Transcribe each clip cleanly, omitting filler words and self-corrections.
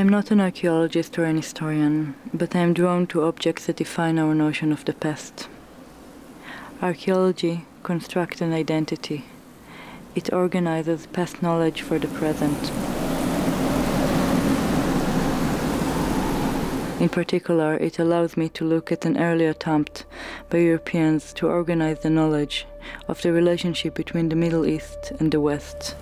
am not an archaeologist or an historian, but I am drawn to objects that define our notion of the past. Archaeology constructs an identity. It organizes past knowledge for the present. In particular, it allows me to look at an early attempt by Europeans to organize the knowledge of the relationship between the Middle East and the West.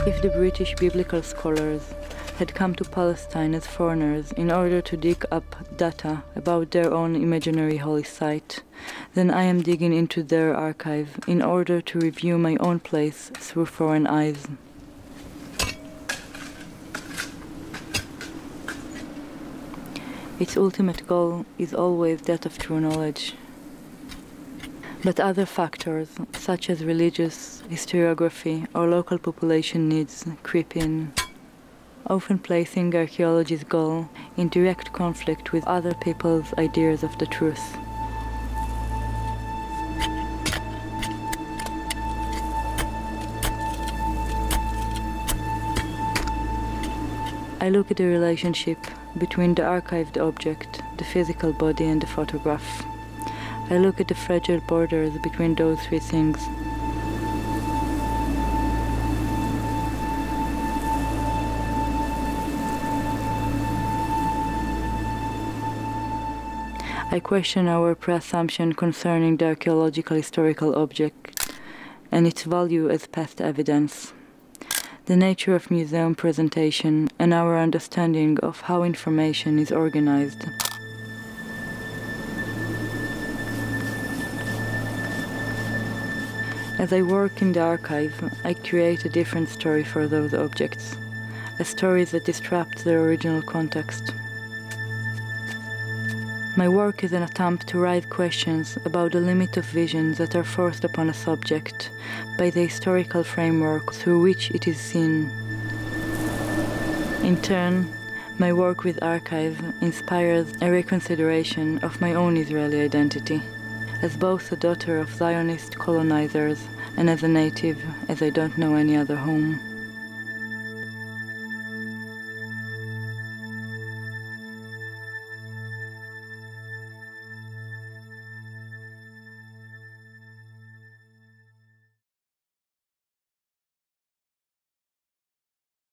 If the British biblical scholars had come to Palestine as foreigners in order to dig up data about their own imaginary holy site, then I am digging into their archive in order to review my own place through foreign eyes. Its ultimate goal is always that of true knowledge. But other factors, such as religious, historiography, or local population needs, creep in, often placing archaeology's goal in direct conflict with other people's ideas of the truth. I look at the relationship between the archived object, the physical body, and the photograph. I look at the fragile borders between those three things. I question our presumption concerning the archaeological historical object and its value as past evidence, the nature of museum presentation, and our understanding of how information is organized. As I work in the archive, I create a different story for those objects, a story that disrupts their original context. My work is an attempt to raise questions about the limit of visions that are forced upon a subject by the historical framework through which it is seen. In turn, my work with archive inspires a reconsideration of my own Israeli identity, as both a daughter of Zionist colonizers and as a native, as I don't know any other home.